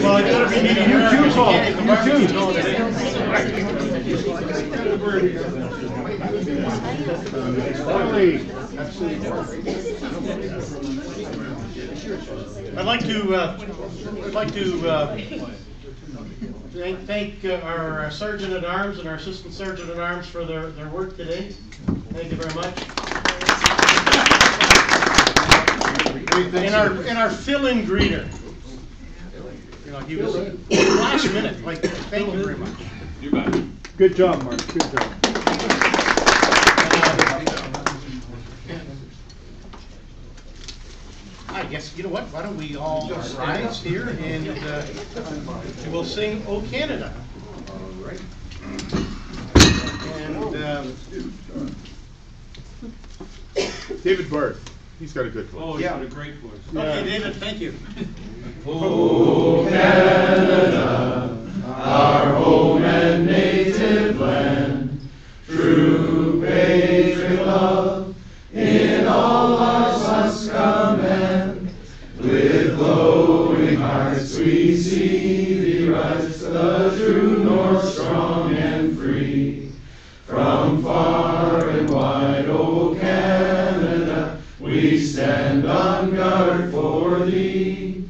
Well, it's gonna be me. You too, Paul. You too. I'd like to thank our Sergeant at Arms and our Assistant Sergeant at Arms for their work today. Thank you very much. And our fill-in greeter. You know, he was last minute. Like, thank you very much. You bet. Good job, Mark. Good job. I guess, you know what, why don't we all rise here and we'll sing "O Canada." All right. And David Barth, he's got a good voice. Oh, he's got a great voice. okay, David, thank you. O Canada, our home and native land, true patriot love in all our must command. With glowing hearts we see thee rise, the true north, strong and free. From far and wide, O Canada, we stand on guard for thee.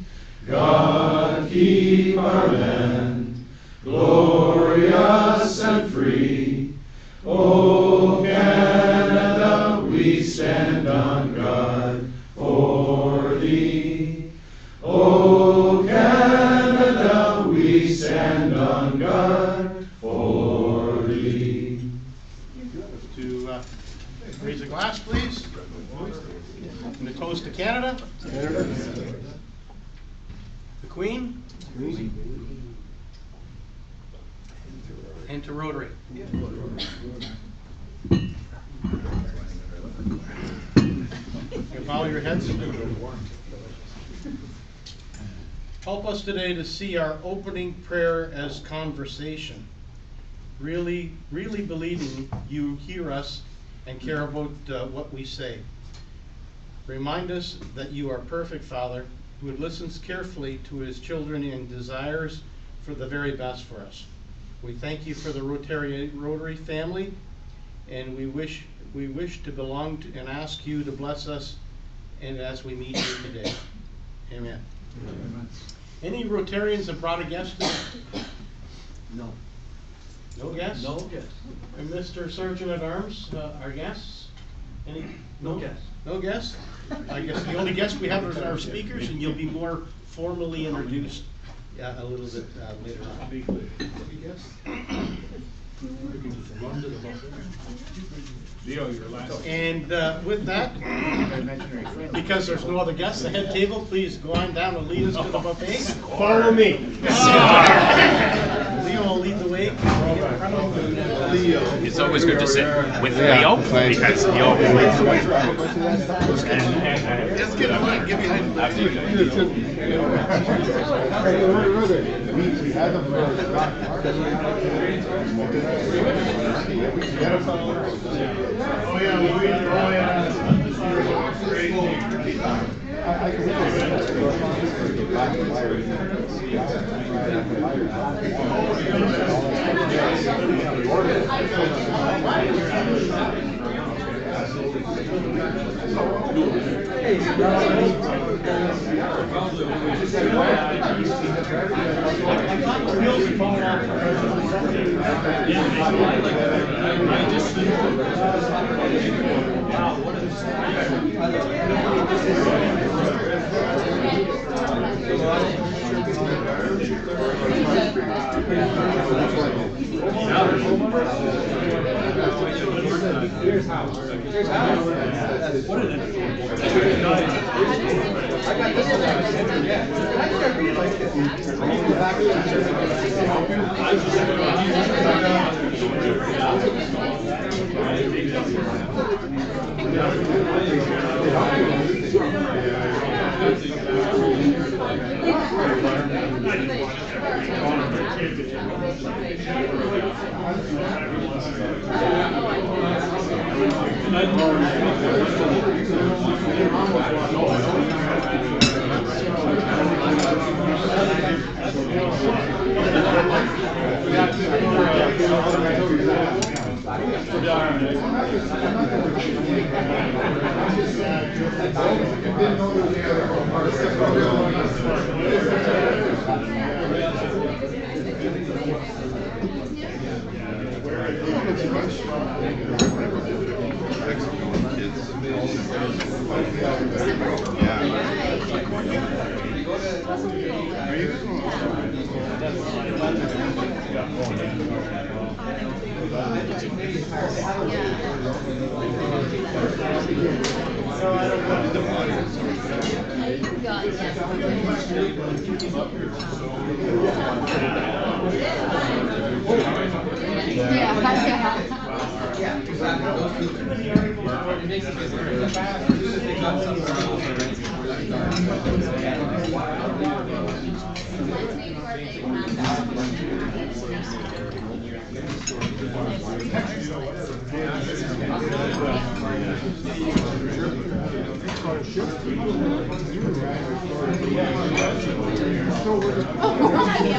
God keep our land glorious and free. O Canada, we stand on guard for thee. O Canada, we stand on guard for thee. To raise a glass, please. And a toast to Canada. The Queen. And to Rotary. You bow your heads. Help us today to see our opening prayer as conversation. Really believing you hear us and care about what we say. Remind us that you are perfect, Father, who listens carefully to his children and desires for the very best for us. We thank you for the Rotary family, and we wish to belong to and ask you to bless us and as we meet you today. Amen. Amen. Any Rotarians have brought a guest today? No. No guests? No guests. And Mr. Sergeant at Arms, our guests? Any? No guests. No guests? I guess the only guests we have are our speakers, and you'll be more formally introduced a little bit later on. Leo, you're last. And with that, because there's no other guests, the head table, please go on down and lead us to the buffet. Follow me. Leo will lead the way. It's always good to sit with Leo because he always leads the way. Just get up, get behind him. Oh yeah, Here's how. What is it? I got this one. Yeah.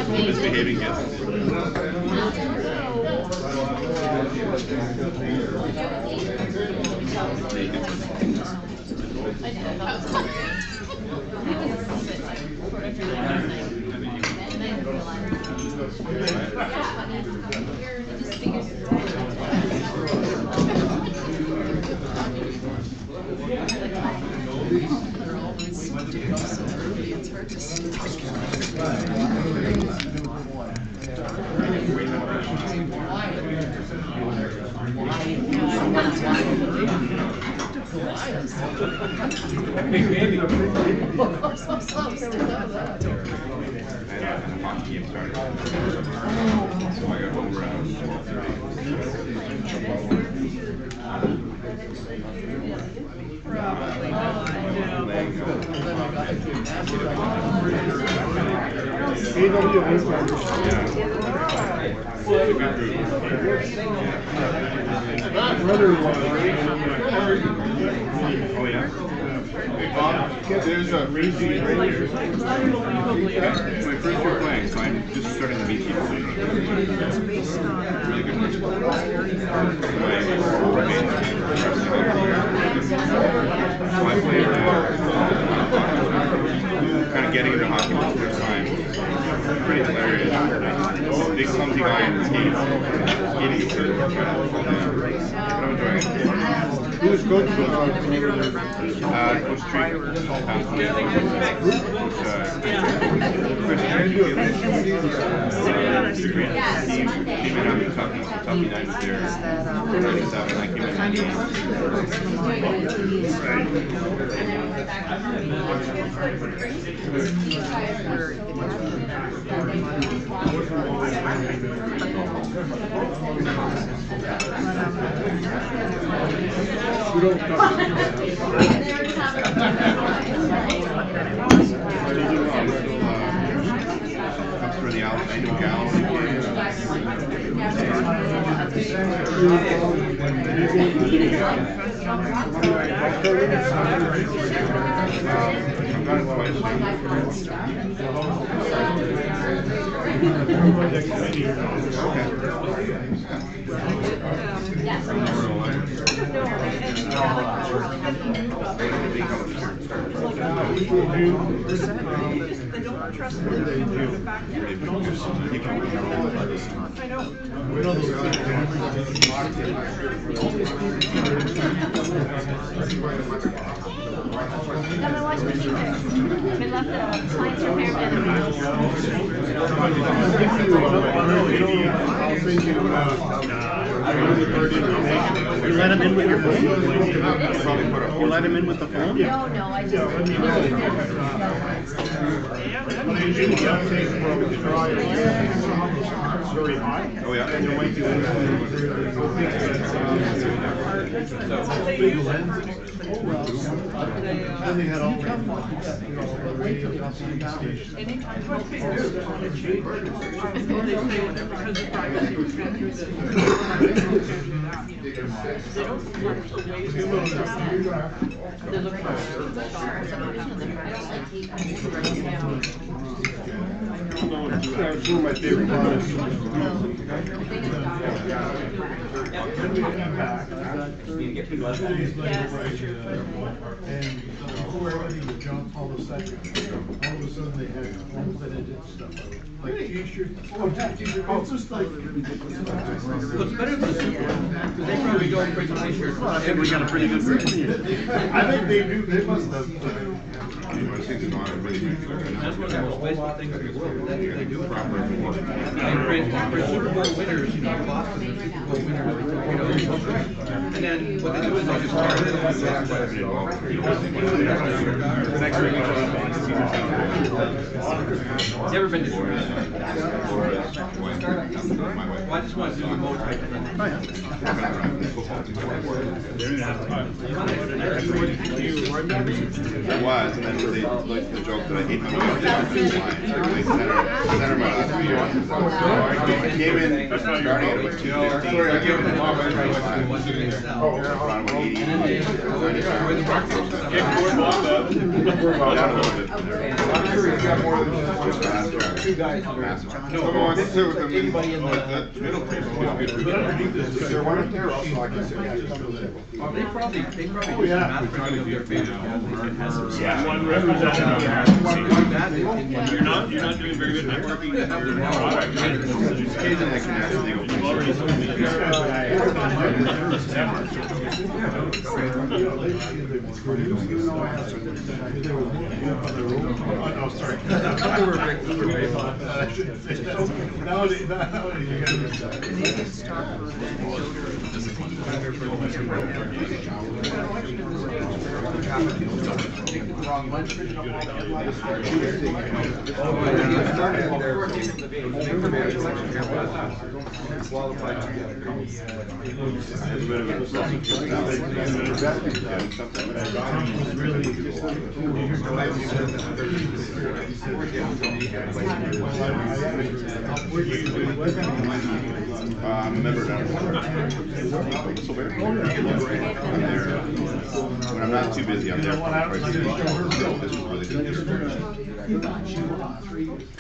Misbehaving guests. Oh yeah. There's a raising right here. It's my first year playing, so I'm just starting to meet people. Really good person. So I played kind of getting into hockey for the first time. Pretty hilarious. Big clumsy guy in the skates. Skating circle. But I'm enjoying it. Who was coach for Coach Tree. Toughy nights there. I came in the game. We don't talk. For the Alabama Galaxy You let him in with your phone? You let him in with the phone? No, no, I just. Very high. Oh yeah. And there might be big lens. Then they had all the radio stations. Two of my favorite products. And before everything was John Paul II, all of a sudden they had unlimited stuff. Like t-shirts. Oh, t-shirts. It's just like. Well, it's better than Super. They probably don't bring t-shirts. I think we got a pretty good version. I think they do. They must have. That's one of the most wasteful things in the world. They do proper. For Super Bowl winners, you know, Boston and Super Bowl winners, and then what they do is they just start it. Never been to Well, I just want to do the boat type thing. It was, and then they like the joke that I hate my wife they center my last 2 years. I came in starting at about 2:15. I came in around 80, 90 pounds. Down a little bit from there. I'm sure he's got more than just two guys. Massive. No, anybody in the middle table. Is there one up there also? I can sit They probably do some math of their favorite athletes. Yeah, one representative. You're not doing very good networking. Occasionally I can ask them, they go, You've already told me. Oh, sorry. I'm a member down when I'm not too busy, I'm there for the price of lunch. This was really good. I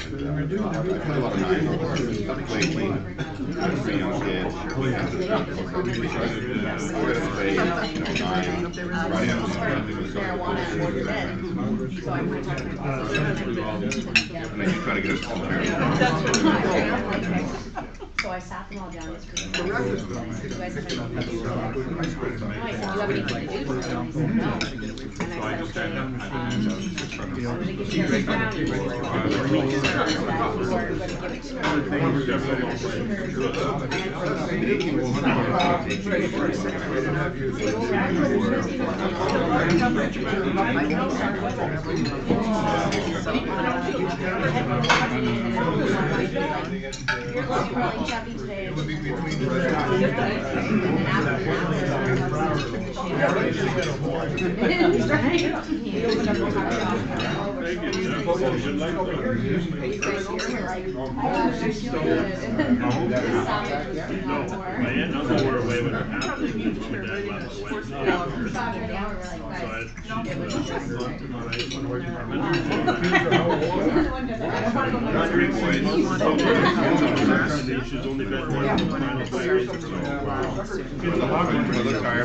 put a lot of nine. Play clean. I have 3 young kids. We have to play, 9. Friday afternoon, and then you try to get us to compare. So I sat them all down this week. You guys have anything to do? I said, do you have anything to do? And they said, no. And I said, okay. I'm going to give you guys brownies. You are going to give it to You're looking really chubby today.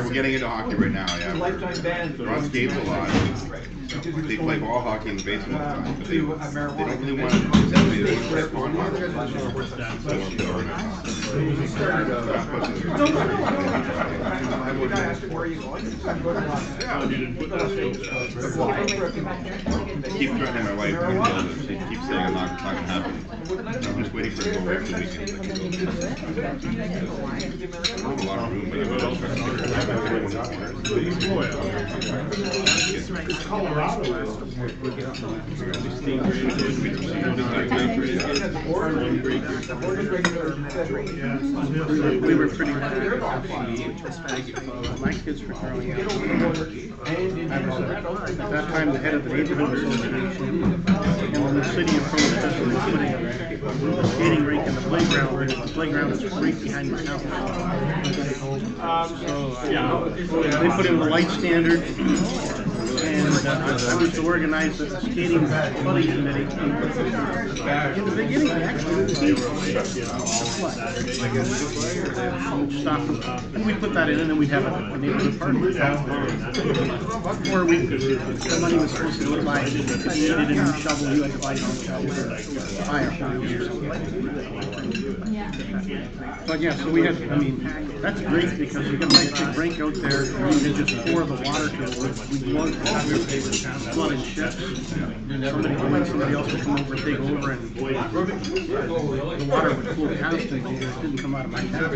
We're getting into hockey right now, yeah. Ross skates a lot. They play ball hockey in the basement all the time, but they don't really want to step on hockey. Keep threatening my wife to build it. She keeps saying I'm not going to happen. I'm just waiting for it to go over the weekend. I have a lot of room, but I'm not Colorado. We were pretty lucky. My kids were growing up. At that time, the head of the neighborhood association, and when the city approved us, we were putting a skating rink in the playground. The playground is right behind my house. So they put in the light standard, and I was to organize the skating flooding committee. In the beginning, we actually did flood. Stop them. And we put that in, and then we'd have a neighborhood party. Or the money was supposed to go to buy, I needed a new shovel, you had to buy a new shovel, buy a shovel or something. But yeah, so we had, I mean, that's great because you got a nice big break out there, and you can just pour the water to it. We flooded ships. Somebody else would come over, take over, and the water would flow past it, and it didn't come out of my tap.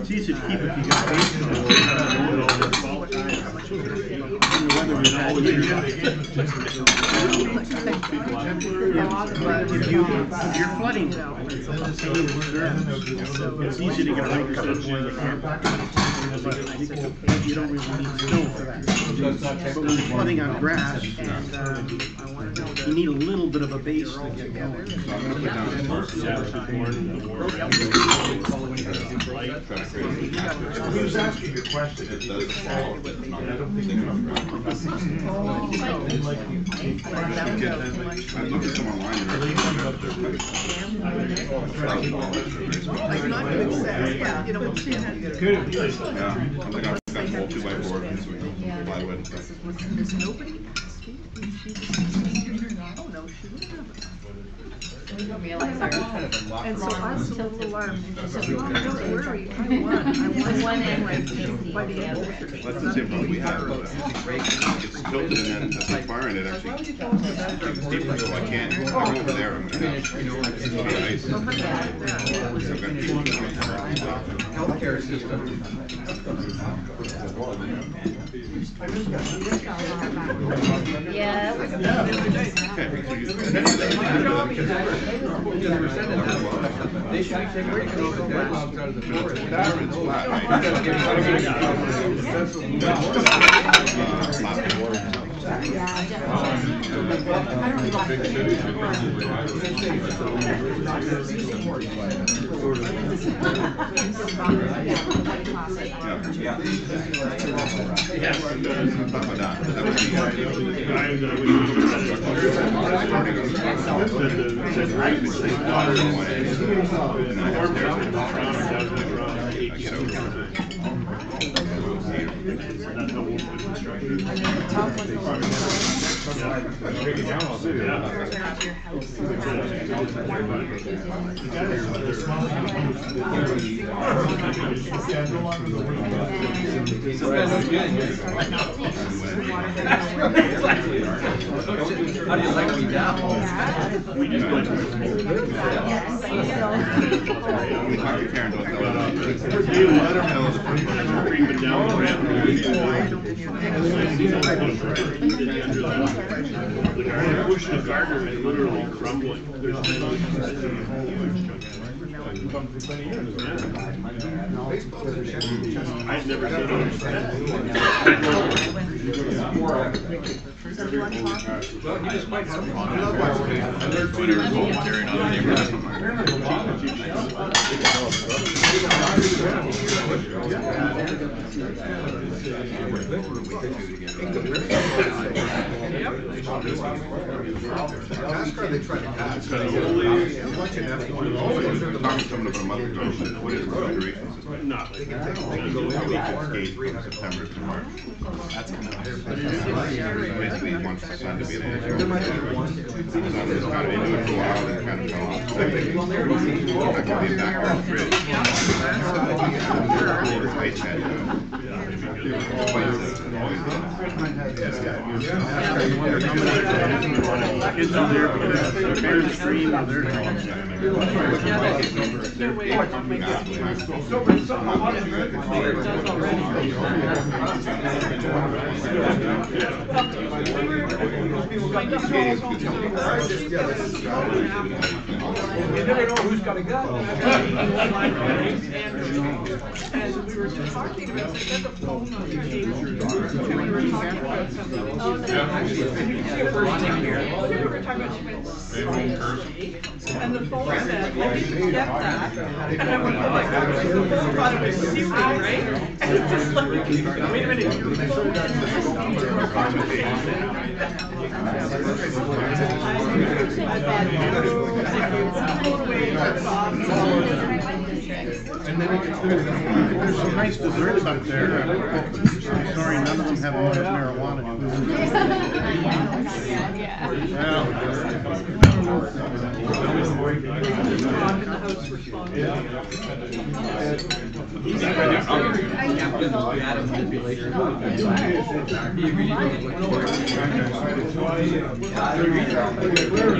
It's easy to keep if you got base. If you're flooding, it's easy to get a rink or something where you can. But you don't really need snow for that. But when you're flooding on grass, you need a little bit of a base to get going. He was asking a question. It doesn't fall, but it's not. I looked at some online. Yeah, I'm like, I've got a whole 2x4 and some plywood and stuff. Does nobody ask you if she was oh no, she would have. And so I was a little alarmed. She said, Mom, where are you? I won by the end. Well, that's the same problem we have. It's tilted and then as I'm firing it actually it's deeper, so I can't go over there. I'm going to have to be ice. Healthcare system. Yeah. They should be taking the deadlocks out of the forest. It's flat, right? How do you like me now? We just went to we talked to Karen, don't tell her. Creeping down the ramp. Push the garter and literally crumbling. I'd never seen it. Well, you just might have NASCAR, they try to catch. Watching F1. Coming up in a month ago, what is the refrigeration system? Not. They can skate from September to March. That's kind of basically wants the sun to be able to show. It's kind of into it for a while and kind of fell off. That could be back on the bridge. Ice had Kids out there because they're the stream or they're You never know who's got a gun. And we were just talking about the phone on the Oh, no. And the folks said, well, we can get that. And then we were like, the folks thought it was stupid, right? And it's just like, wait a minute, you're full of conversation. I thought, There's some nice desserts up there. I'm sorry, none of them have much marijuana.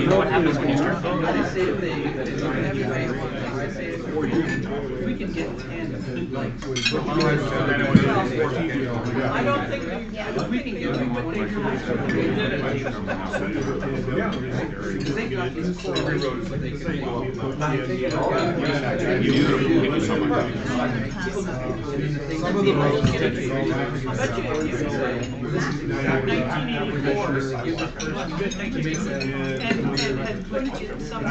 You know what happens when you start going? I say if they, I say if we can get 10, like, I don't think we can give them what they because they got these core roads that they can some of the roads I bet you if you say 1984 and had put in some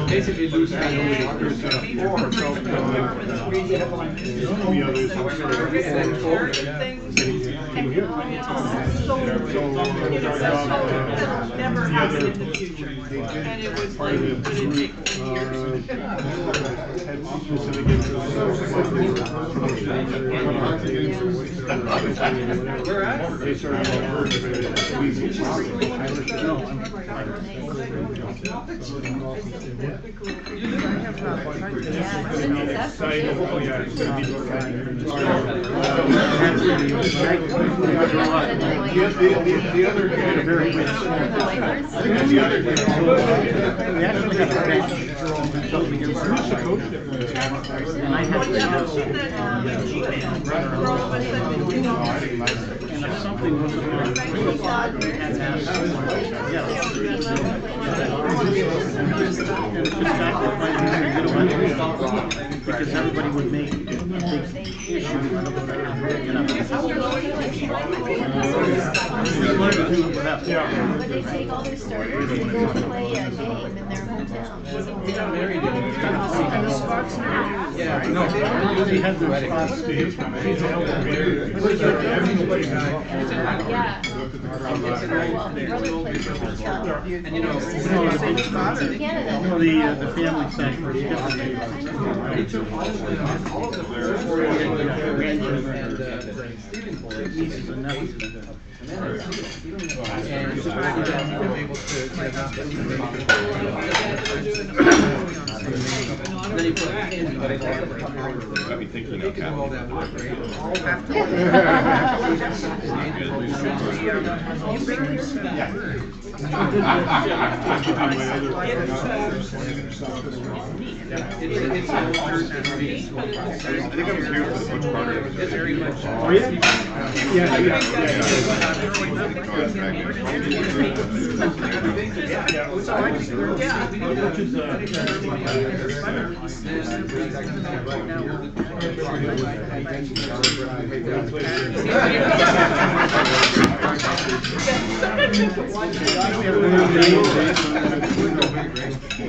basically lose never happen in the future. And it was like, but it takes years. Where at? The other had a very good I think the other we actually had a bench something inside. And I had and if something wasn't right, we had to ask and it's just that because everybody would make a big issue out of But they take all their starters and go play a game in their hometown. He got married And the Sparks now. Yeah, no, they had their spots. Yeah. and you know, The family side was different. he took all of the and Nieces and nephews. and able to get out then he put it in Got me thinking of all that work, right? It's I think I was here for the Butch Carter. it's very much. Oh, yeah?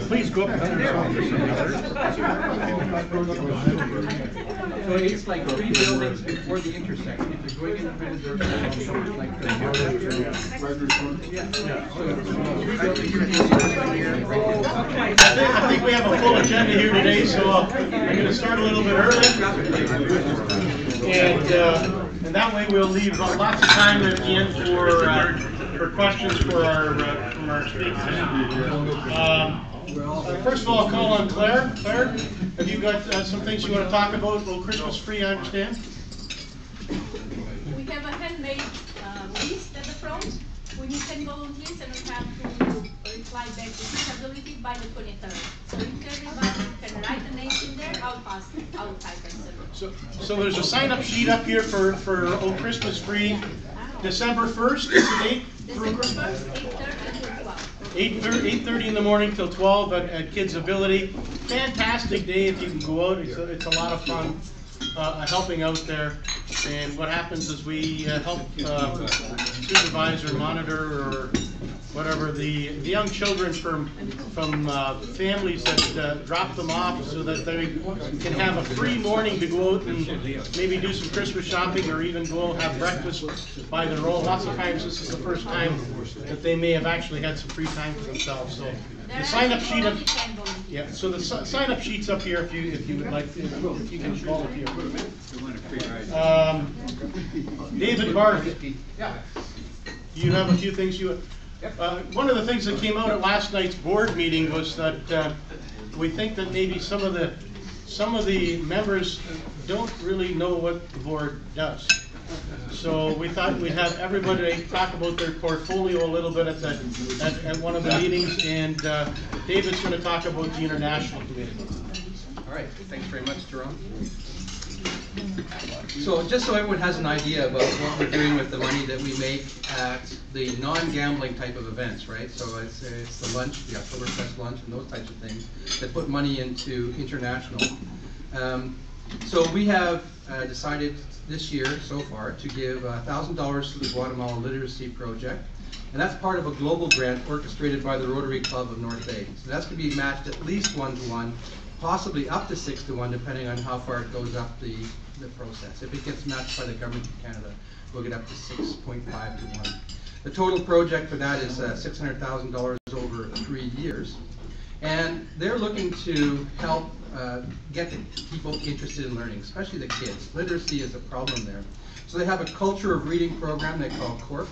Please go up and So it's like 3 buildings before the intersection. If you're going independent, there's like I think we have a full agenda here today, so I'm going to start a little bit early. And that way we'll leave lots of time at the end for questions for from our speakers. First of all, I'll call on Claire. Claire, have you got some things you want to talk about? A little Christmas tree, I understand. We have a handmade list at the front. We need 10 volunteers and we have to reply back to disability by the 23rd. So if everybody can write the names in there, I'll type it. So there's a sign-up sheet up here for Old Christmas Tree, December 1st is the date. December 1st, 8:30 to 12. 8:30 in the morning till 12 at Kids Ability. Fantastic day if you can go out. It's a lot of fun helping out there. And what happens is we help supervise or monitor or whatever the young children from families that drop them off so that they can have a free morning to go out and maybe do some Christmas shopping or even go have breakfast by their own. Lots of times this is the first time that they may have actually had some free time for themselves. So the sign up sheet so the sign up sheet's up here if you would like to, if you can volunteer. David Barth, you have a few things you. One of the things that came out at last night's board meeting was that we think that maybe some of the members don't really know what the board does. So we thought we'd have everybody talk about their portfolio a little bit at one of the meetings, and David's going to talk about the International Committee. All right, thanks very much, Jerome. So just so everyone has an idea about what we're doing with the money that we make at the non-gambling type of events, right? So it's the lunch, the Oktoberfest lunch and those types of things that put money into international. So we have decided this year so far to give $1,000 to the Guatemala Literacy Project. And that's part of a global grant orchestrated by the Rotary Club of North Bay. So that's going to be matched at least 1-to-1, possibly up to 6-to-1, depending on how far it goes up the process. If it gets matched by the Government of Canada, we'll get up to 6.5-to-1. The total project for that is $600,000 over 3 years. And they're looking to help get the people interested in learning, especially the kids. Literacy is a problem there. So they have a culture of reading program they call CORP.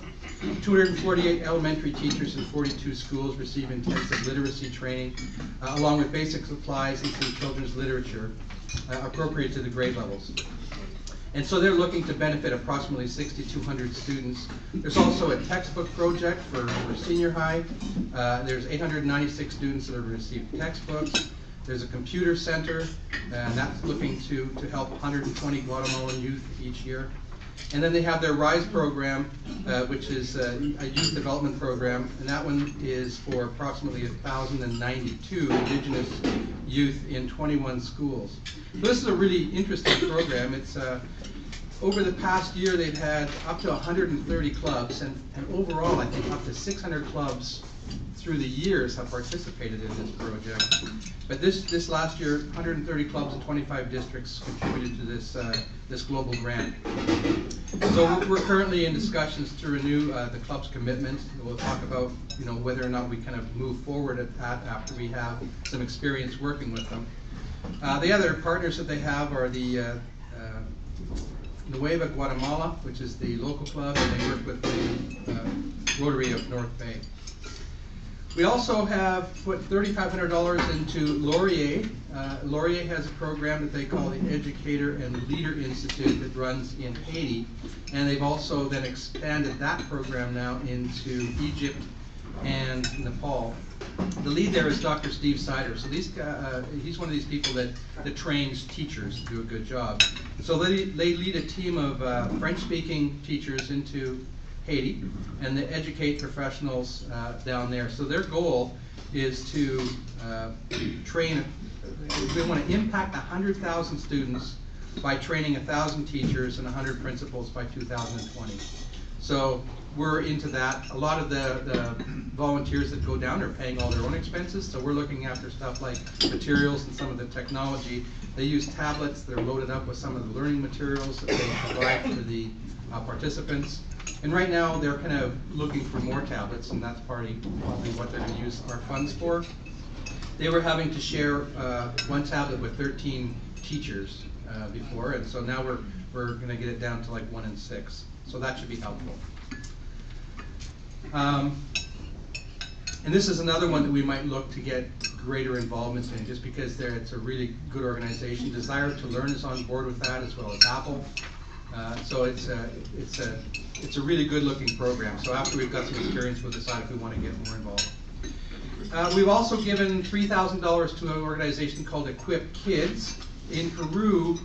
248 elementary teachers in 42 schools receive intensive literacy training, along with basic supplies and some children's literature appropriate to the grade levels. And so they're looking to benefit approximately 6,200 students. There's also a textbook project for senior high. There's 896 students that have received textbooks. There's a computer center, and that's looking to help 120 Guatemalan youth each year. And then they have their RISE program, which is a youth development program, and that one is for approximately 1,092 Indigenous youth in 21 schools. So this is a really interesting program. It's over the past year they've had up to 130 clubs, and overall I think up to 600 clubs through the years have participated in this project. But this last year, 130 clubs in 25 districts contributed to this global grant. So we're currently in discussions to renew the club's commitment. We'll talk about whether or not we kind of move forward at that after we have some experience working with them. The other partners that they have are the Nueva Guatemala, which is the local club, and they work with the Rotary of North Bay. We also have put $3,500 into Laurier. Laurier has a program that they call the Educator and Leader Institute that runs in Haiti, and they've also then expanded that program now into Egypt and Nepal. The lead there is Dr. Steve Sider. So he's one of these people that trains teachers to do a good job. So they lead a team of French-speaking teachers into Haiti, and they educate professionals down there. So their goal is to train, they want to impact 100,000 students by training 1,000 teachers and 100 principals by 2020. So we're into that. A lot of the volunteers that go down are paying all their own expenses, so we're looking after stuff like materials and some of the technology. They use tablets. They're loaded up with some of the learning materials that they provide for the participants. And right now they're kind of looking for more tablets, and that's probably what they're going to use our funds for. They were having to share one tablet with 13 teachers before, and so now we're going to get it down to like 1 in 6. So that should be helpful. And this is another one that we might look to get greater involvement in, just because it's a really good organization. Desire to Learn is on board with that, as well as Apple. So it's a really good looking program. So after we've got some experience, we'll decide if we want to get more involved. We've also given $3,000 to an organization called Equip Kids. In Peru,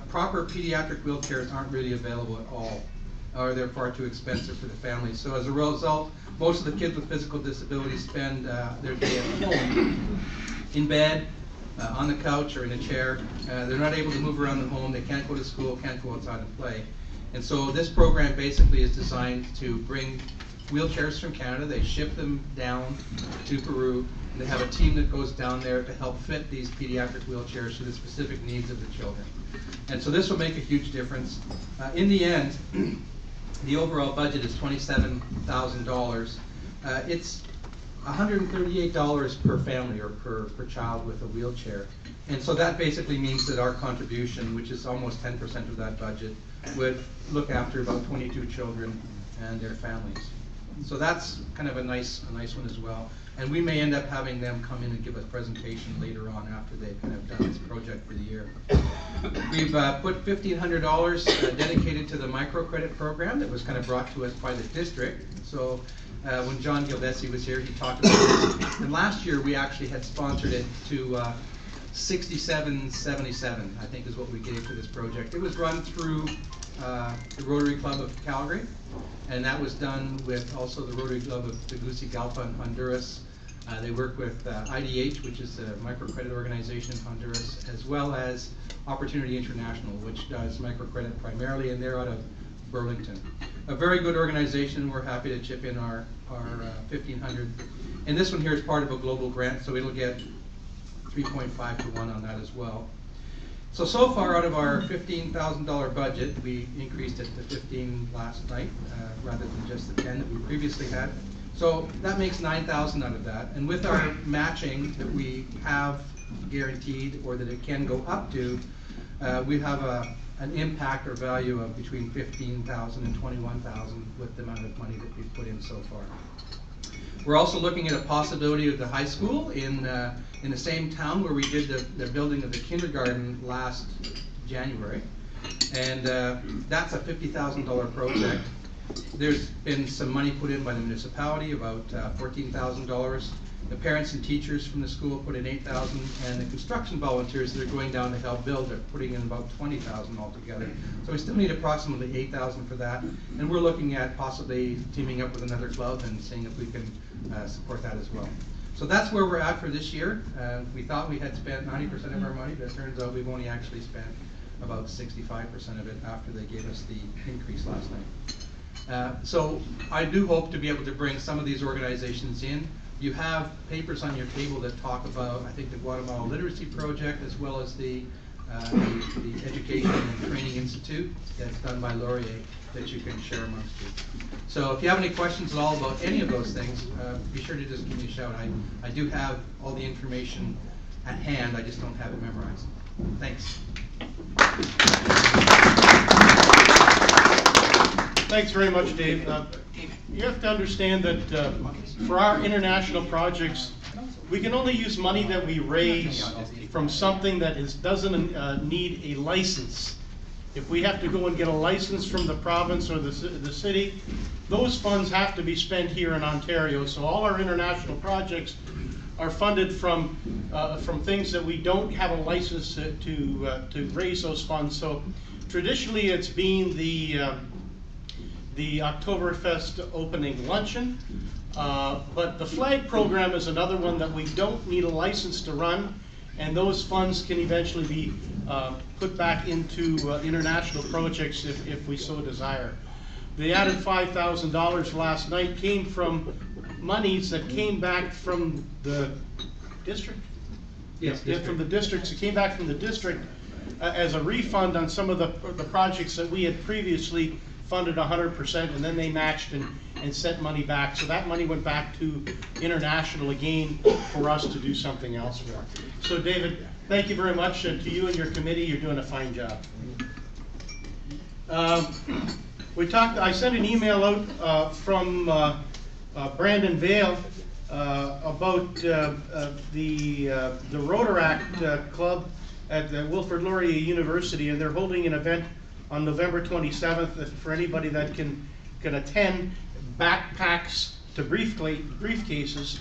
proper pediatric wheelchairs aren't really available at all. or they're far too expensive for the family. So as a result, most of the kids with physical disabilities spend their day at home, in bed, on the couch or in a chair. They're not able to move around the home, they can't go to school, can't go outside and play. And so this program basically is designed to bring wheelchairs from Canada. They ship them down to Peru, and they have a team that goes down there to help fit these pediatric wheelchairs to the specific needs of the children. And so this will make a huge difference. In the end, the overall budget is $27,000. It's $138 per family or per child with a wheelchair. And so that basically means that our contribution, which is almost 10% of that budget, would look after about 22 children and their families. So that's kind of a nice one as well. And we may end up having them come in and give a presentation later on after they've kind of done this project for the year. We've put $1,500 dedicated to the microcredit program that was kind of brought to us by the district. So when John Gildesi was here, he talked about this. And last year we actually had sponsored it to $67.77, I think is what we gave to this project. It was run through the Rotary Club of Calgary, and that was done with also the Rotary Club of Tegucigalpa in Honduras. They work with IDH, which is a microcredit organization in Honduras, as well as Opportunity International, which does microcredit primarily, and they're out of Burlington. A very good organization. We're happy to chip in our $1,500. And this one here is part of a global grant, so it'll get 3.5 to 1 on that as well. So far out of our $15,000 budget, we increased it to 15 last night, rather than just the 10 that we previously had. So that makes 9,000 out of that. And with our matching that we have guaranteed, or that it can go up to, we have an impact or value of between 15,000 and 21,000 with the amount of money that we've put in so far. We're also looking at a possibility of the high school in the same town where we did the building of the kindergarten last January. And that's a $50,000 project. There's been some money put in by the municipality, about $14,000. The parents and teachers from the school put in $8,000, and the construction volunteers that are going down to help build are putting in about $20,000 altogether. So we still need approximately $8,000 for that, and we're looking at possibly teaming up with another club and seeing if we can support that as well. So that's where we're at for this year. We thought we had spent 90% of our money, but it turns out we've only actually spent about 65% of it after they gave us the increase last night. So I do hope to be able to bring some of these organizations in. You have papers on your table that talk about, I think, the Guatemala Literacy Project, as well as the Education and Training Institute that's done by Laurier that you can share amongst you. So if you have any questions at all about any of those things, be sure to just give me a shout. I do have all the information at hand, I just don't have it memorized. Thanks. Thanks very much, Dave. You have to understand that for our international projects, we can only use money that we raise from something that doesn't need a license. If we have to go and get a license from the province or the city, those funds have to be spent here in Ontario. So all our international projects are funded from things that we don't have a license to raise those funds. So traditionally, it's been the Oktoberfest opening luncheon, but the flag program is another one that we don't need a license to run, and those funds can eventually be put back into international projects if we so desire. The added $5,000 last night came from monies that came back from the district? Yes, from the districts. It came back from the district as a refund on some of the projects that we had previously funded 100%, and then they matched and sent money back. So that money went back to international again for us to do something else with. So David, thank you very much, and to you and your committee, you're doing a fine job. I sent an email out from Brandon Vale about the Rotaract Club at the Wilfrid Laurier University, and they're holding an event on November 27th for anybody that can attend, backpacks to briefcases.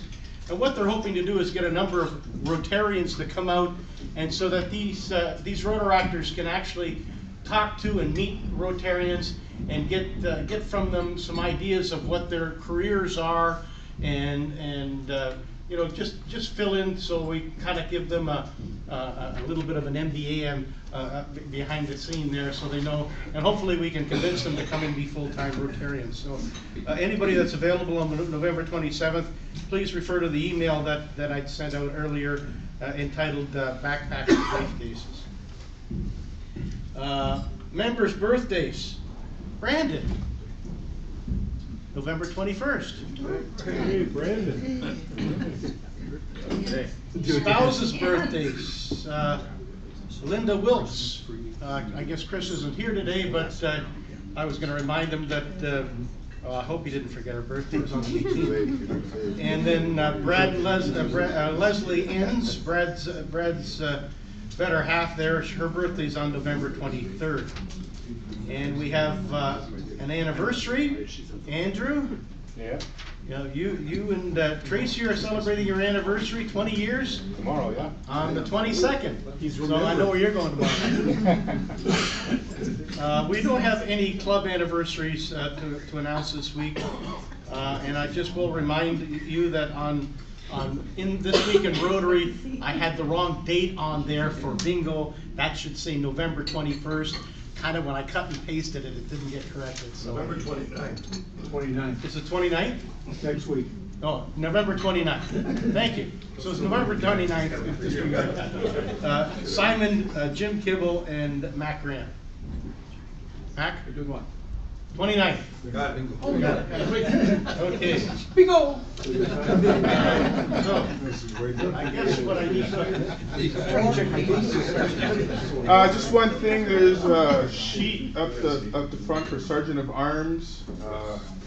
And what they're hoping to do is get a number of Rotarians to come out, and so that these Rotaractors can actually talk to and meet Rotarians and get from them some ideas of what their careers are, and you know, just fill in, so we kind of give them a little bit of an MBA behind the scene there, so they know, and hopefully we can convince them to come and be full-time Rotarians. So anybody that's available on November 27th, please refer to the email that I'd sent out earlier entitled Backpackers Briefcases. Members' birthdays. Brandon, November 21st. Hey, Brandon. Spouses' birthdays. Linda Wilkes. I guess Chris isn't here today, but I was going to remind him that I hope he didn't forget her birthday. It was on the 18th. And then Leslie Enns, Brad's better half there. Her birthday's on November 23rd. And we have an anniversary. Andrew? Yeah. You know, you and Tracy are celebrating your anniversary, 20 years? Tomorrow, yeah. On the 22nd. So I know where you're going tomorrow. We don't have any club anniversaries to announce this week. And I just will remind you that in this week in Rotary, I had the wrong date on there for bingo. That should say November 21st. Kind of when I cut and pasted it, it didn't get corrected. So November 29th. 29th. Is it 29th? Next week. Oh, November 29th. Thank you. So it's November 29th. Simon, Jim Kibble, and Mac Graham. Mac? You're doing what? 29th. Got it. Oh, got it. Okay. Bingo! So, I guess what I need Just one thing, there's a sheet up the front for Sergeant of Arms.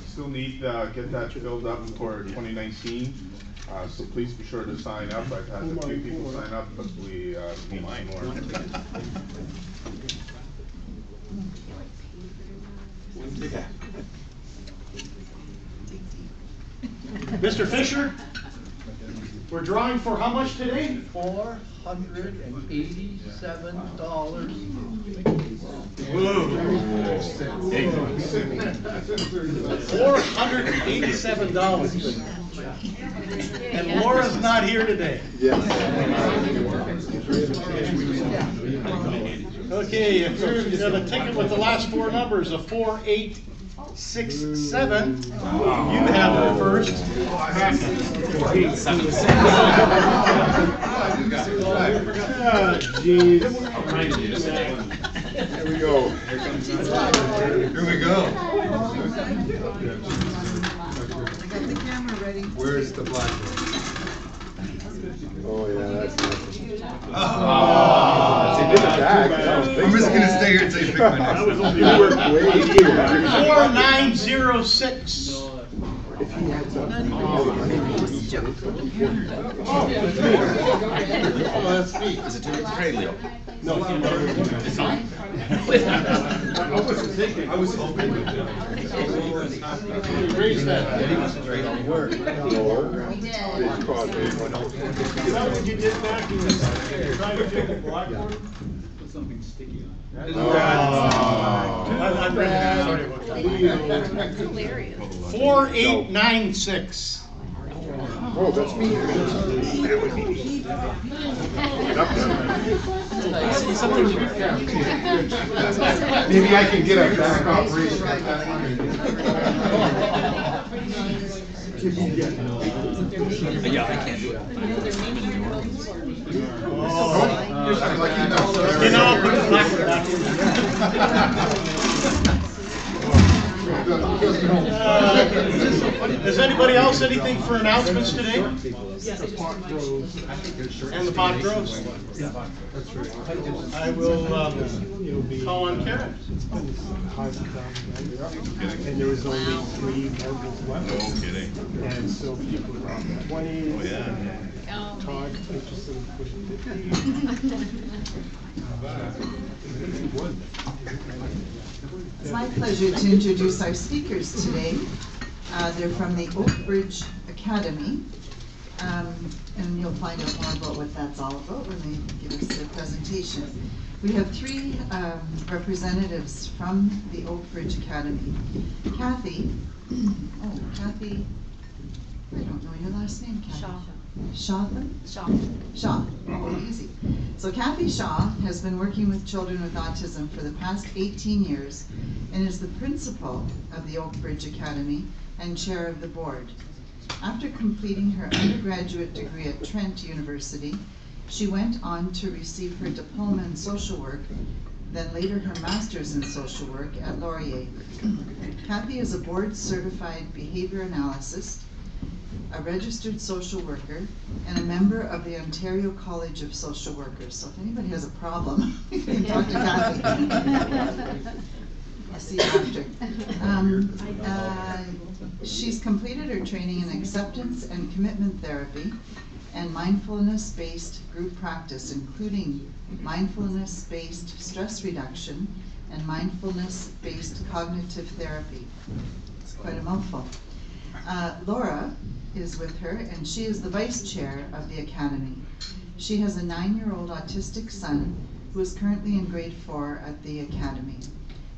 Still need to get that filled up for 2019. So please be sure to sign up. I've had a few people sign up, but we need more. Mr. Fisher, we're drawing for how much today? $487. Whoa. $487. And Laura's not here today. Okay, if you're got a ticket with the last four numbers of 4867, you have it first. Jeez. Here we go. Here we go. I got the camera ready. Where's the black? Oh yeah, that's nice. I'm just gonna stay here until you pick my next one. 4906. Is it too great, Leo? No, It's not. I was hoping. Raise that. Word. We did. Is that what you did back in trying to do the blackboard? Put something sticky on it. I'm really sorry about that. That's hilarious. 4896. Oh, that's me. Maybe I can get a back operation. Yeah, I can't do it. You know, I'll put the blackboard back Does anybody else anything for announcements today? And the pot grows? I will call on Karen. And there was only 3 marbles left. No kidding. And so people were on the 20s. Oh, yeah. Todd purchasing for 50. It's my pleasure to introduce our speakers today. They're from the Oak Ridge Academy, and you'll find out more about what that's all about when they give us their presentation. We have three representatives from the Oak Ridge Academy. Kathy, Kathy, I don't know your last name, Kathy. Shaw. Shaw. Oh, easy. So Kathy Shaw has been working with children with autism for the past 18 years and is the principal of the Oak Ridge Academy and chair of the board. After completing her undergraduate degree at Trent University, she went on to receive her diploma in social work, then later her master's in social work at Laurier. Kathy is a board-certified behavior analyst, a registered social worker, and a member of the Ontario College of Social Workers. So if anybody has a problem, you can talk to Kathy. I'll see you after. She's completed her training in acceptance and commitment therapy and mindfulness-based group practice, including mindfulness-based stress reduction and mindfulness-based cognitive therapy. It's quite a mouthful. Laura is with her, and she is the vice chair of the Academy. She has a 9-year-old autistic son who is currently in grade 4 at the Academy.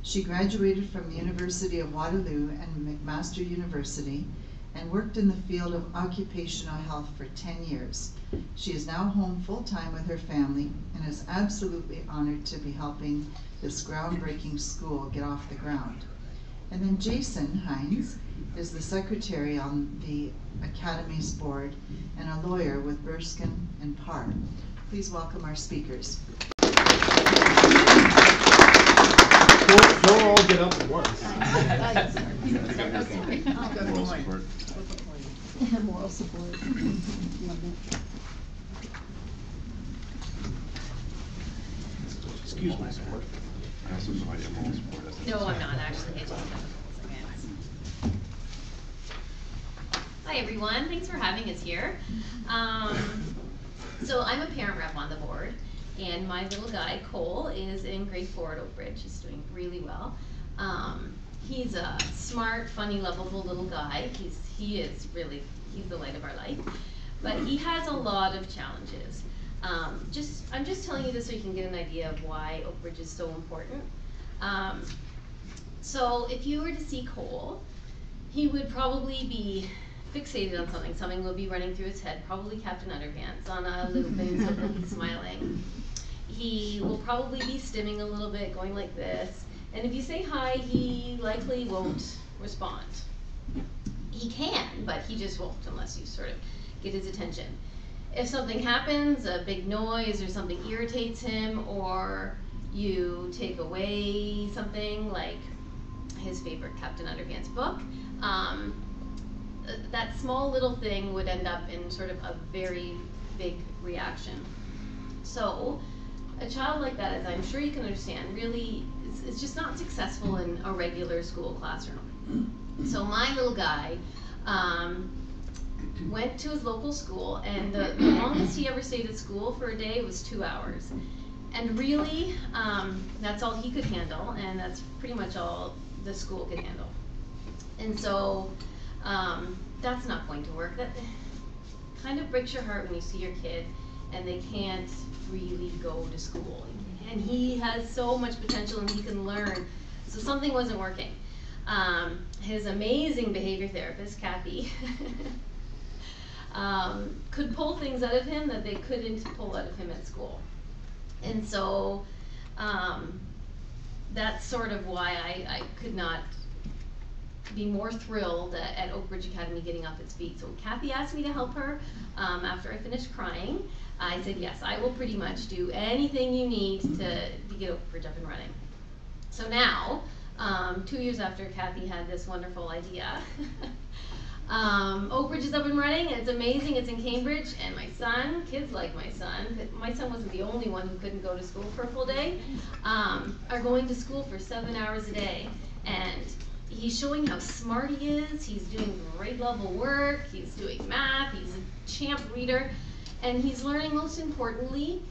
She graduated from the University of Waterloo and McMaster University and worked in the field of occupational health for 10 years. She is now home full-time with her family and is absolutely honored to be helping this groundbreaking school get off the ground. And then Jason Hines is the secretary on the Academy's board and a lawyer with Burskin and Parr. Please welcome our speakers. Don't all get up at once. Moral support. Excuse my support. I also have no idea moral support is. No, I'm not actually. I just have a couple seconds. Hi everyone, thanks for having us here. So I'm a parent rep on the board, and my little guy Cole is in grade 4 at Oak Ridge. He's doing really well. He's a smart, funny, lovable little guy. He's the light of our life. But he has a lot of challenges. I'm just telling you this so you can get an idea of why Oak Ridge is so important. So if you were to see Cole, he would probably be fixated on something. Something would be running through his head, probably Captain Underpants on a loop, and so he'll be smiling. He will probably be stimming a little bit, going like this. And if you say hi, he likely won't respond. He can, but he just won't unless you sort of get his attention. If something happens, a big noise or something irritates him, or you take away something like his favorite Captain Underpants book, that small little thing would end up in sort of a very big reaction. So a child like that, as I'm sure you can understand, really is just not successful in a regular school classroom. So my little guy went to his local school, and the longest he ever stayed at school for a day was 2 hours. And really, that's all he could handle, and that's pretty much all the school could handle. And so that's not going to work. That kind of breaks your heart when you see your kid and they can't really go to school. And he has so much potential and he can learn. So something wasn't working. His amazing behavior therapist, Kathy, could pull things out of him that they couldn't pull out of him at school. And so that's sort of why I could not be more thrilled at Oak Ridge Academy getting off its feet. So Kathy asked me to help her after I finished crying. I said, yes, I will pretty much do anything you need to get Oak Ridge up and running. So now, 2 years after Kathy had this wonderful idea, Oak Ridge is up and running, and it's amazing. It's in Cambridge, and my son, kids like my son wasn't the only one who couldn't go to school for a full day, are going to school for 7 hours a day. And he's showing how smart he is. He's doing grade level work. He's doing math. He's a champ reader. And he's learning, most importantly,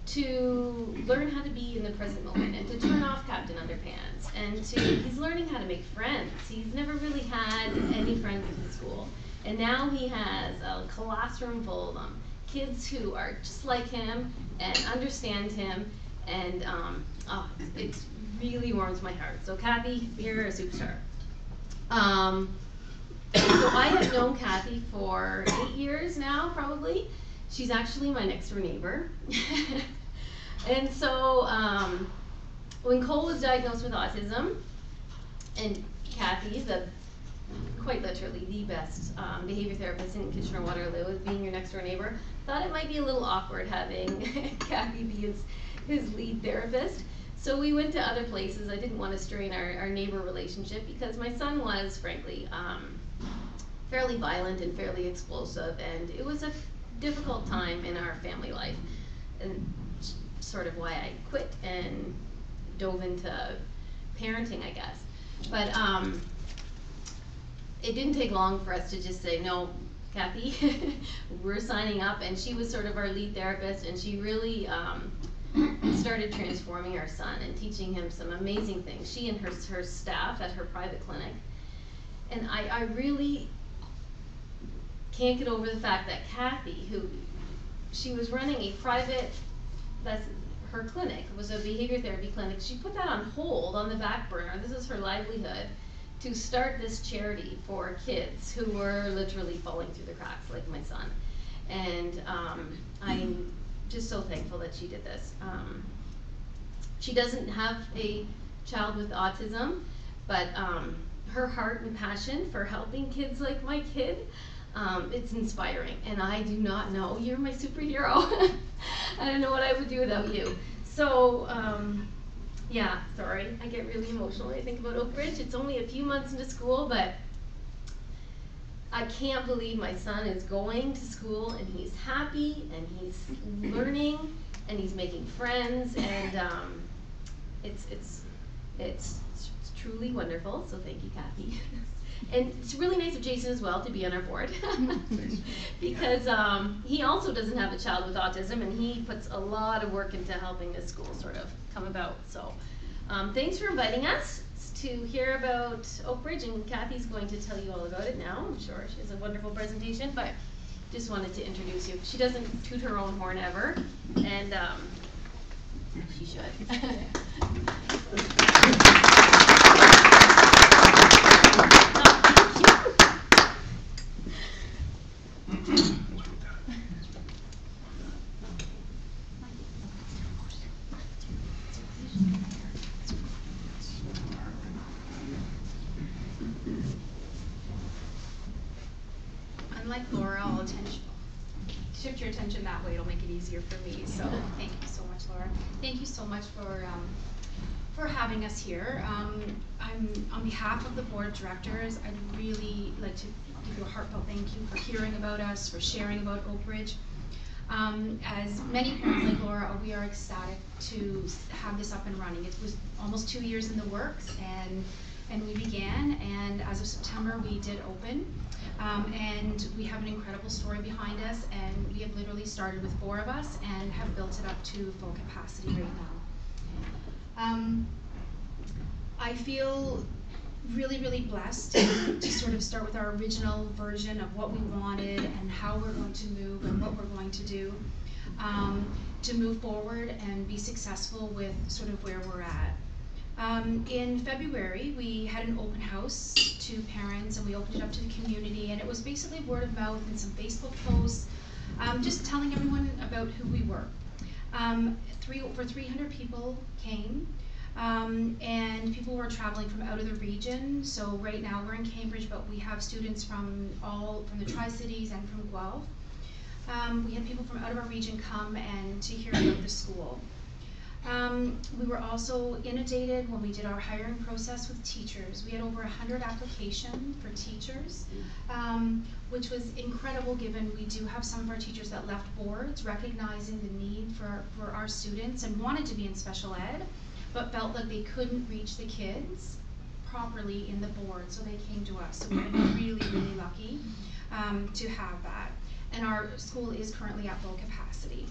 to learn how to be in the present moment and to turn off Captain Underpants. And he's learning how to make friends. He's never really had any friends in school. And now he has a classroom full of them. Kids who are just like him and understand him And it really warms my heart. So Kathy, you're a superstar. So I have known Kathy for 8 years now, probably. She's actually my next door neighbor. And so when Cole was diagnosed with autism, and Kathy, quite literally the best behavior therapist in Kitchener-Waterloo, being your next door neighbor, thought it might be a little awkward having Kathy be his lead therapist. So we went to other places. I didn't want to strain our neighbor relationship because my son was, frankly, fairly violent and fairly explosive, and it was a difficult time in our family life, and sort of why I quit and dove into parenting, I guess. But it didn't take long for us to just say, no, Kathy, we're signing up, and she was sort of our lead therapist, and she really started transforming our son and teaching him some amazing things. She and her staff at her private clinic. And I really can't get over the fact that Kathy, she was running a private, her clinic was a behavior therapy clinic. She put that on hold, on the back burner. This is her livelihood, to start this charity for kids who were literally falling through the cracks, like my son. And I'm just so thankful that she did this. She doesn't have a child with autism, but her heart and passion for helping kids like my kid, it's inspiring. And I do not know, you're my superhero. I don't know what I would do without you. So, yeah, sorry, I get really emotional when I think about Oak Ridge. It's only a few months into school, but I can't believe my son is going to school and he's happy and he's learning and he's making friends, and it's truly wonderful. So thank you, Kathy. And it's really nice of Jason as well to be on our board because he also doesn't have a child with autism, and he puts a lot of work into helping this school sort of come about. So thanks for inviting us to hear about Oak Ridge, and Kathy's going to tell you all about it now. I'm sure she has a wonderful presentation, but just wanted to introduce you. She doesn't toot her own horn ever, and she should. Unlike Laura, I'll shift your attention that way. It'll make it easier for me. So thank you so much, Laura. Thank you so much for having us here. I'm on behalf of the board of directors. I'd really like to give you a heartfelt thank you for hearing about us, for sharing about Oak Ridge. As many parents like Laura, we are ecstatic to have this up and running. It was almost 2 years in the works, and we began, and as of September we did open. And we have an incredible story behind us, and we have literally started with 4 of us and have built it up to full capacity right now. I feel really, really blessed to sort of start with our original version of what we wanted and how we're going to move and what we're going to do to move forward and be successful with sort of where we're at. In February, we had an open house to parents, and we opened it up to the community, and it was basically word of mouth and some Facebook posts, just telling everyone about who we were. Over 300 people came, and people were traveling from out of the region. So right now we're in Cambridge, but we have students from the Tri-Cities and from Guelph. We had people from out of our region come and to hear about the school. We were also inundated when we did our hiring process with teachers. We had over 100 applications for teachers, which was incredible given we do have some of our teachers that left boards recognizing the need for our students and wanted to be in special ed, but felt that they couldn't reach the kids properly in the board, so they came to us. So we were really, really lucky to have that. And our school is currently at full capacity.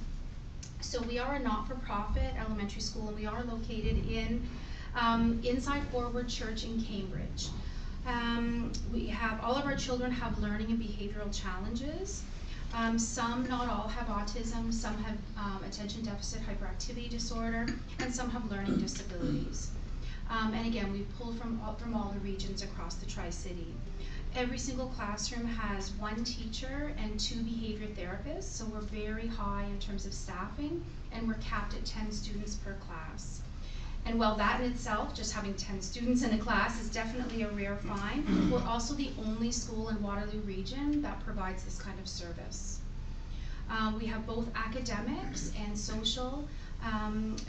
So we are a not-for-profit elementary school, and we are located in inside Forward Church in Cambridge. We have all of our children have learning and behavioral challenges. Some, not all, have autism, some have attention deficit hyperactivity disorder, and some have learning disabilities. And again, we pull from all the regions across the Tri-City. Every single classroom has 1 teacher and 2 behavior therapists, so we're very high in terms of staffing, and we're capped at 10 students per class. And while that in itself, just having 10 students in a class, is definitely a rare find, we're also the only school in Waterloo region that provides this kind of service. We have both academics and social,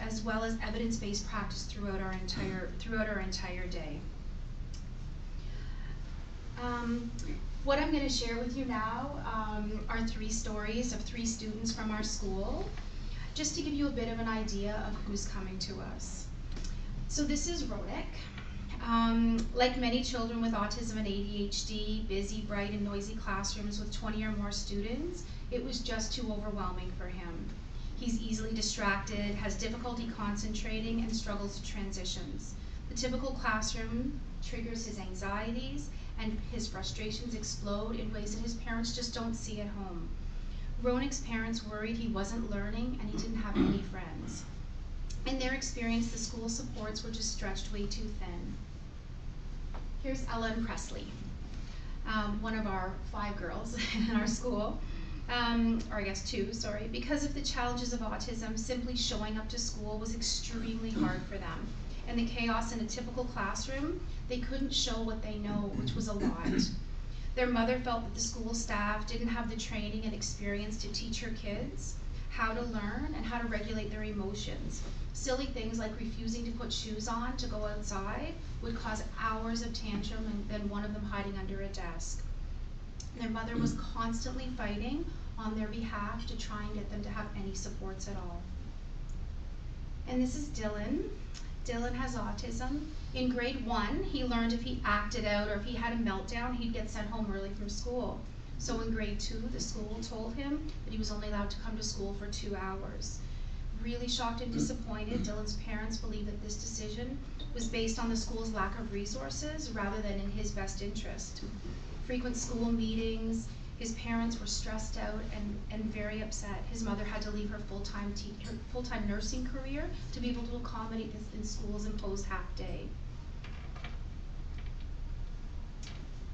as well as evidence-based practice throughout our entire day. What I'm going to share with you now are 3 stories of 3 students from our school, just to give you a bit of an idea of who's coming to us. So this is Ronick. Like many children with autism and ADHD, busy, bright, and noisy classrooms with 20 or more students, it was just too overwhelming for him. He's easily distracted, has difficulty concentrating, and struggles with transitions. The typical classroom triggers his anxieties, and his frustrations explode in ways that his parents just don't see at home. Ronick's parents worried he wasn't learning and he didn't have any friends. In their experience, the school supports were just stretched way too thin. Here's Ella and Presley, one of our 5 girls in our school, or I guess 2, sorry. Because of the challenges of autism, simply showing up to school was extremely hard for them. And the chaos in a typical classroom, they couldn't show what they know, which was a lot. Their mother felt that the school staff didn't have the training and experience to teach her kids how to learn and how to regulate their emotions. Silly things like refusing to put shoes on to go outside would cause hours of tantrum, and then one of them hiding under a desk. Their mother was constantly fighting on their behalf to try and get them to have any supports at all. And this is Dylan. Dylan has autism. In grade 1, he learned if he acted out or if he had a meltdown, he'd get sent home early from school. So in grade 2, the school told him that he was only allowed to come to school for 2 hours. Really shocked and disappointed, Dylan's parents believe that this decision was based on the school's lack of resources rather than in his best interest. Frequent school meetings, his parents were stressed out and very upset. His mother had to leave her full-time nursing career to be able to accommodate this in school's imposed half-day.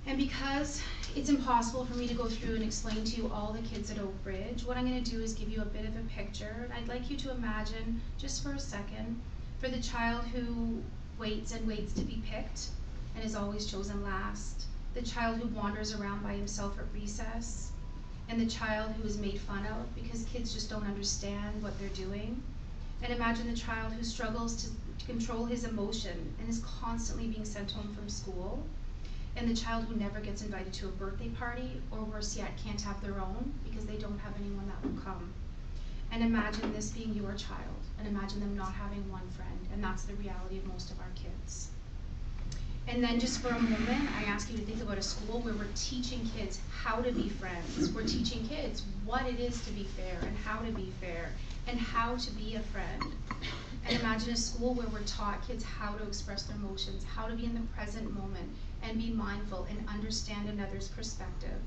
And because it's impossible for me to go through and explain to you all the kids at Oak Ridge, what I'm going to do is give you a bit of a picture. And I'd like you to imagine, just for a second, for the child who waits and waits to be picked and is always chosen last, the child who wanders around by himself at recess, and the child who is made fun of because kids just don't understand what they're doing. And imagine the child who struggles to control his emotion and is constantly being sent home from school, and the child who never gets invited to a birthday party, or worse yet, can't have their own because they don't have anyone that will come. And imagine this being your child, and imagine them not having one friend, and that's the reality of most of our kids. And then just for a moment, I ask you to think about a school where we're teaching kids how to be friends. We're teaching kids what it is to be fair, and how to be fair, and how to be a friend. And imagine a school where we're taught kids how to express their emotions, how to be in the present moment, and be mindful and understand another's perspective.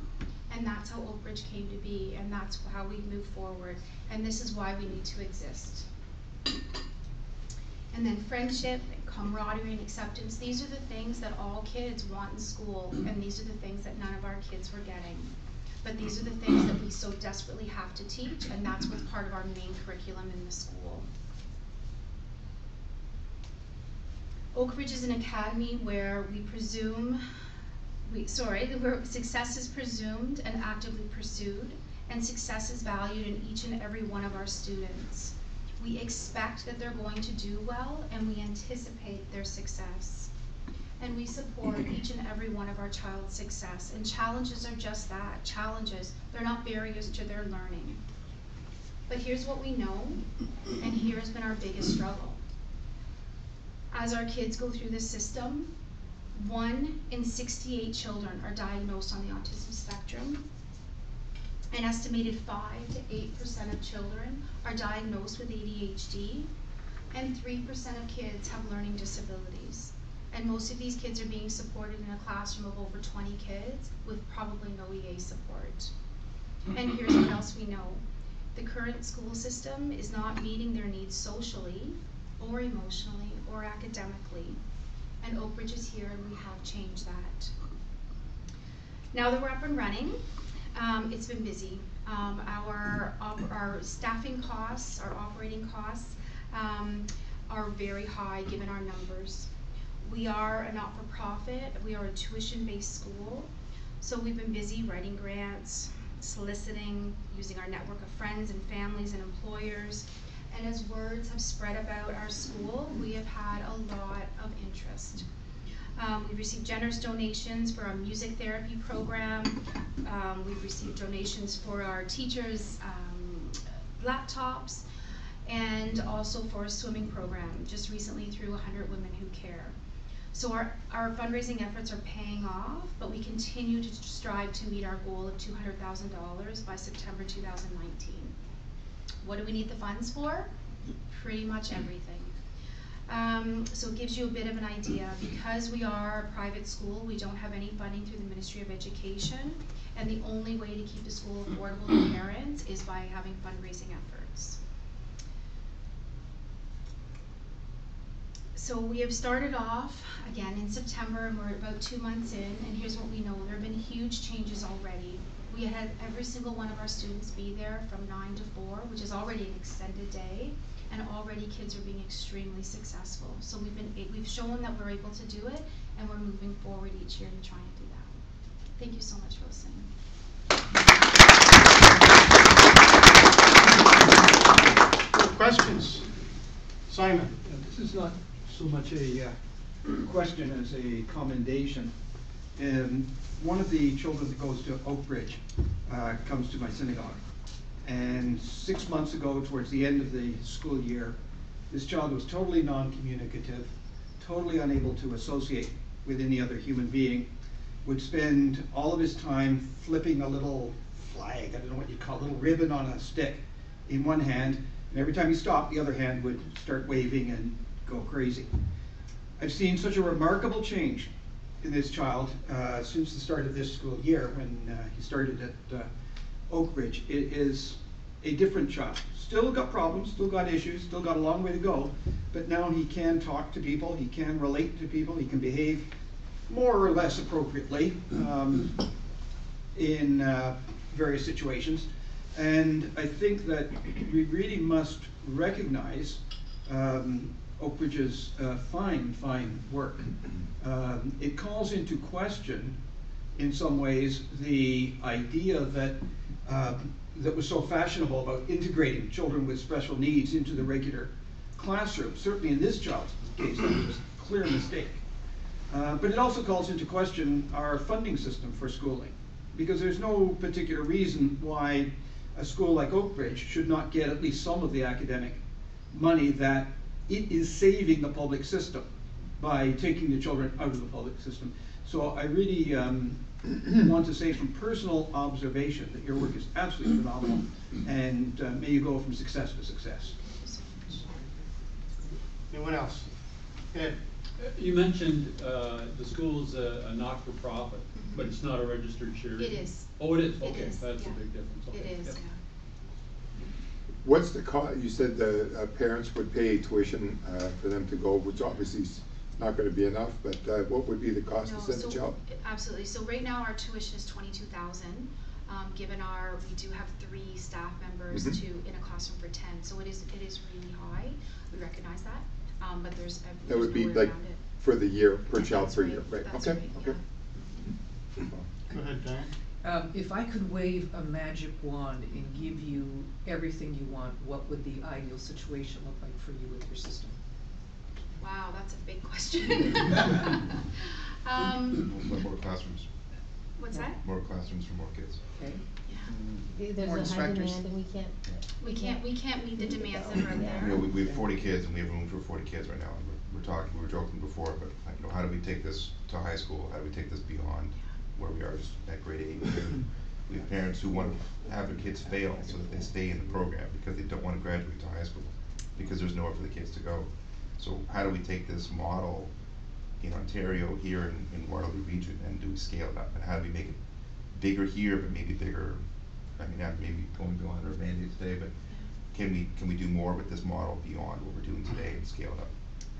And that's how Oak Ridge came to be, and that's how we move forward. And this is why we need to exist. And then friendship, and camaraderie, and acceptance, these are the things that all kids want in school, and these are the things that none of our kids were getting. But these are the things that we so desperately have to teach, and that's what's part of our main curriculum in the school. Oak Ridge is an academy where where success is presumed and actively pursued, and success is valued in each and every one of our students. We expect that they're going to do well, and we anticipate their success. And we support each and every one of our child's success. And challenges are just that, challenges. They're not barriers to their learning. But here's what we know, and here's been our biggest struggle. As our kids go through the system, 1 in 68 children are diagnosed on the autism spectrum. An estimated 5 to 8% of children are diagnosed with ADHD, and 3% of kids have learning disabilities. And most of these kids are being supported in a classroom of over 20 kids with probably no EA support. And here's what else we know. The current school system is not meeting their needs socially, or emotionally, or academically. And Oak Ridge is here, and we have changed that. Now that we're up and running, it's been busy. Our staffing costs, our operating costs, are very high given our numbers. We are a not-for-profit, we are a tuition-based school, so we've been busy writing grants, soliciting, using our network of friends and families and employers, and as words have spread about our school, we have had a lot of interest. We've received generous donations for our music therapy program. We've received donations for our teachers' laptops, and also for a swimming program, just recently through 100 Women Who Care. So our fundraising efforts are paying off, but we continue to strive to meet our goal of $200,000 by September 2019. What do we need the funds for? Pretty much everything. So it gives you a bit of an idea. Because we are a private school, we don't have any funding through the Ministry of Education, and the only way to keep the school affordable to parents is by having fundraising efforts. So we have started off again in September, and we're about 2 months in, and here's what we know. There have been huge changes already. We had every single one of our students be there from 9 to 4, which is already an extended day, and already kids are being extremely successful. So we've shown that we're able to do it, and we're moving forward each year to try and do that. Thank you so much for listening. Questions? Simon? This is not so much a question as a commendation. And one of the children that goes to Oak Ridge comes to my synagogue. And 6 months ago, towards the end of the school year, this child was totally non-communicative, totally unable to associate with any other human being, would spend all of his time flipping a little flag, I don't know what you'd call it, a little ribbon on a stick in one hand, and every time he stopped, the other hand would start waving and go crazy. I've seen such a remarkable change in this child since the start of this school year when he started at Oak Ridge. It is a different child. Still got problems, still got issues, still got a long way to go, but now he can talk to people, he can relate to people, he can behave more or less appropriately in various situations. And I think that we really must recognize Oak Ridge's fine work. It calls into question, in some ways, the idea that that was so fashionable about integrating children with special needs into the regular classroom. Certainly in this child's case, that was a clear mistake. But it also calls into question our funding system for schooling, because there's no particular reason why a school like Oak Ridge should not get at least some of the academic money that it is saving the public system by taking the children out of the public system. So I really want to say from personal observation that your work is absolutely phenomenal, and may you go from success to success. Anyone else? Ed? You mentioned the school's a not-for-profit, but it's not a registered charity. It is. Oh, it is? It Okay, is, that's yeah. a big difference. Okay. It is, Yep. yeah. What's the cost? You said the parents would pay tuition for them to go, which obviously is not going to be enough, but what would be the cost to send the child? Absolutely. So right now our tuition is $22,000. Given we do have 3 staff members in a classroom for 10, so it is really high. We recognize that, but there's that would be no way like around it. for the year, per child That's per right. year, right? That's Okay, right, okay. yeah. Go ahead, Diane. If I could wave a magic wand and give you everything you want, what would the ideal situation look like for you with your system? Wow, that's a big question. More classrooms. What's that? More classrooms for more kids. Okay. There's More a high instructors. demand and we can't. We can't meet the demands that are there. You know, we have 40 kids and we have room for 40 kids right now. And we were joking before, but you know, how do we take this to high school? How do we take this beyond where we are just at grade 8? We have parents who want to have their kids fail so that they stay in the program because they don't want to graduate to high school because there's nowhere for the kids to go. So how do we take this model in Ontario here in Waterloo region and do we scale it up? And how do we make it bigger here but maybe bigger I mean, maybe going beyond our mandate today, but can we do more with this model beyond what we're doing today and scale it up?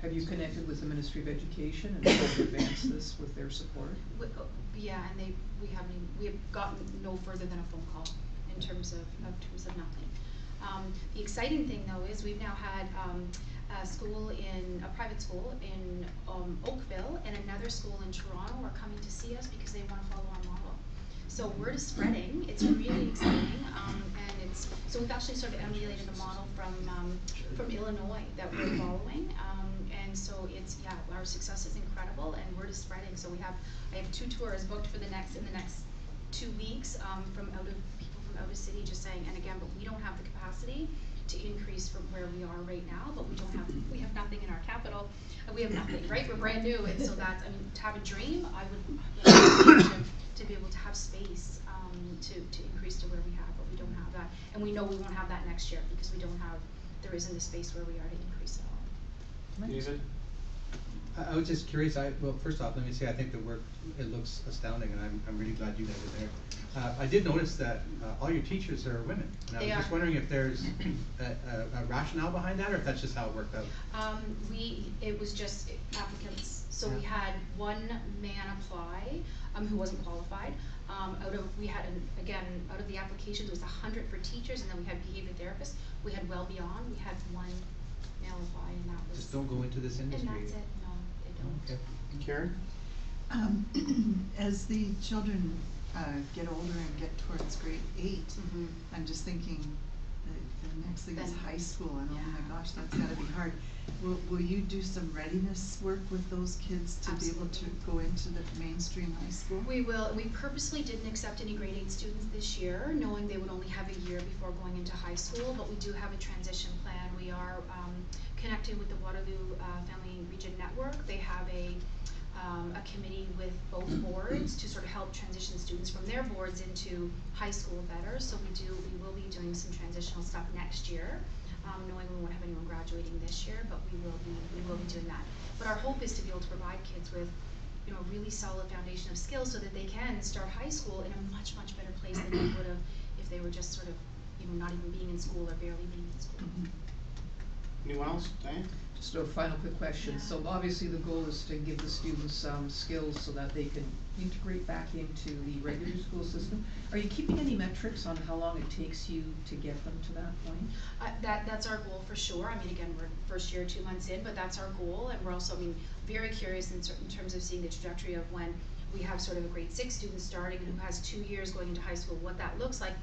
Have you connected with the Ministry of Education and tried to advance this with their support? Yeah, and we have gotten no further than a phone call in terms of nothing. The exciting thing though is we've now had a private school in Oakville and another school in Toronto are coming to see us because they want to follow our model. So word is spreading. It's really exciting, and so we've actually sort of emulated a model from Illinois that we're following, and so our success is incredible, and word is spreading. So I have 2 tours booked in the next 2 weeks from people from out of city, just saying. And again, but we don't have the capacity to increase from where we are right now. But we have nothing in our capital. We have nothing, right? We're brand new, and so that's, I mean, to have a dream, I would to be able to have space to increase to where we have, but we don't have that. And we know we won't have that next year because there isn't a space where we are to increase at all. David? I was just curious, well, first off, let me say, I think the work, it looks astounding, and I'm really glad you guys are there. I did notice that all your teachers are women, and I was just wondering if there's a rationale behind that, or if that's just how it worked out. It was just applicants. So we had one man apply who wasn't qualified. Out of the applications, it was 100 for teachers, and then we had behavior therapists. We had well beyond. We had one male apply, and that was. Just don't go into this industry. And that's it. No, they don't. Okay. Karen? As the children get older and get towards grade 8, I'm just thinking the next thing is high school, and oh my gosh, that's got to be hard. Will you do some readiness work with those kids to be able to go into the mainstream high school? We will. We purposely didn't accept any grade 8 students this year, knowing they would only have a year before going into high school, but we do have a transition plan. We are connected with the Waterloo Family Region Network. They have a committee with both boards to sort of help transition students from their boards into high school better. So we will be doing some transitional stuff next year, knowing we won't have anyone graduating this year, but we will be doing that. But our hope is to be able to provide kids with, a really solid foundation of skills so that they can start high school in a much, much better place than they would have if they were just sort of, not even being in school or barely being in school. Anyone else? Diane? Just a final quick question. So obviously the goal is to give the students some skills so that they can integrate back into the regular school system. Are you keeping any metrics on how long it takes you to get them to that point? That's our goal for sure. I mean, again, we're first year, 2 months in, but that's our goal. And we're also, very curious in terms of seeing the trajectory of when we have sort of a grade 6 student starting and who has 2 years going into high school, what that looks like.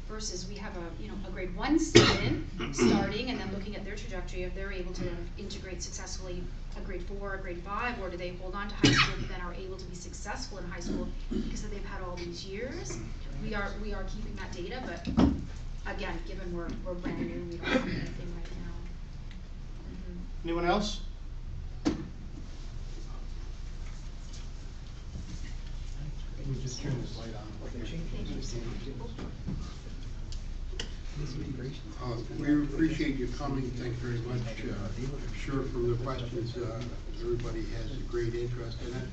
Versus we have a grade 1 student starting and then looking at their trajectory, if they're able to integrate successfully a grade 4 or grade 5, or do they hold on to high school but then are able to be successful in high school because they've had all these years. We are keeping that data, but again, given we're brand new, we don't have anything right now. Anyone else? We just turn this light on. We appreciate you coming. Thank you very much. I'm sure from the questions, everybody has a great interest in it.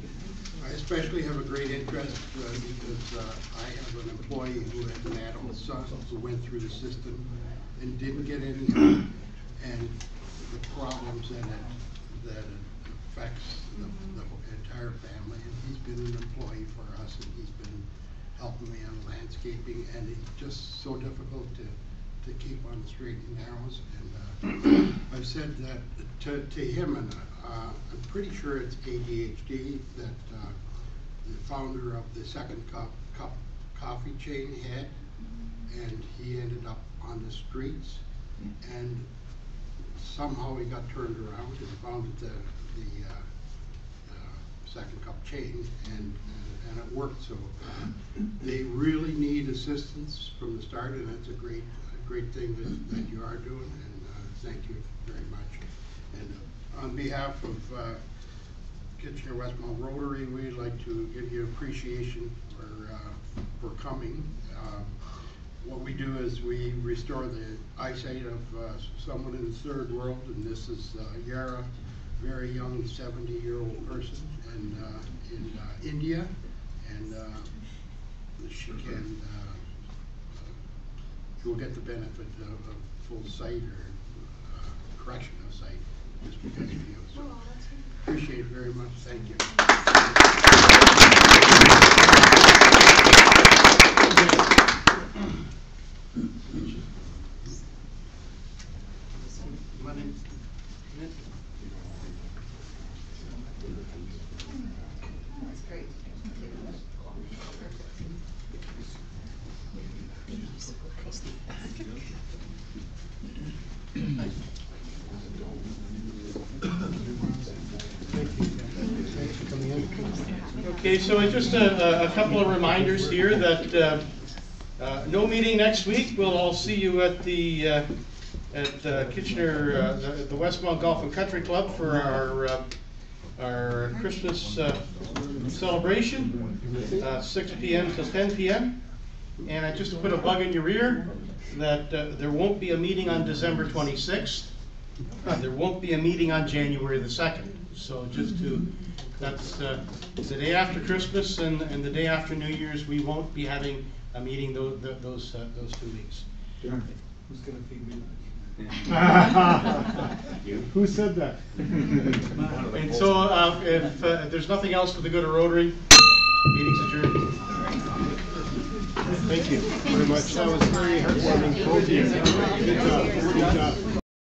I especially have a great interest because I have an employee who has an adult son who went through the system and didn't get any help, and the problems that it affects the entire family. And he's been an employee for us, and he's been helping me on landscaping, and it's just so difficult to keep on the straight and narrows. And I've said that to him, and I'm pretty sure it's ADHD that the founder of the Second Cup coffee chain had, and he ended up on the streets, and somehow he got turned around and founded the Second Cup chain, and it worked. So they really need assistance from the start, and that's a great thing that you are doing, and thank you very much. And on behalf of Kitchener-Westmount Rotary, we'd like to give you appreciation for coming. What we do is we restore the eyesight of someone in the third world, and this is Yara, very young 70-year-old person in India, and she can will get the benefit of full sight or correction of sight just because of you. So appreciate it very much. Thank you. My name's Nick. That's great. Okay, so just a couple of reminders here that no meeting next week. We'll all see you at the Kitchener, the Westmount Golf and Country Club for our Christmas celebration, 6 p.m. to 10 p.m. And I just put a bug in your ear that there won't be a meeting on December 26th. There won't be a meeting on January the 2nd. So just to, that's the day after Christmas and the day after New Year's. We won't be having a meeting those 2 weeks. Who's gonna feed me lunch? Who said that? And so if there's nothing else for the good of Rotary, meeting's adjourned. Thank you very much. That was very heartwarming. Good job. Good job.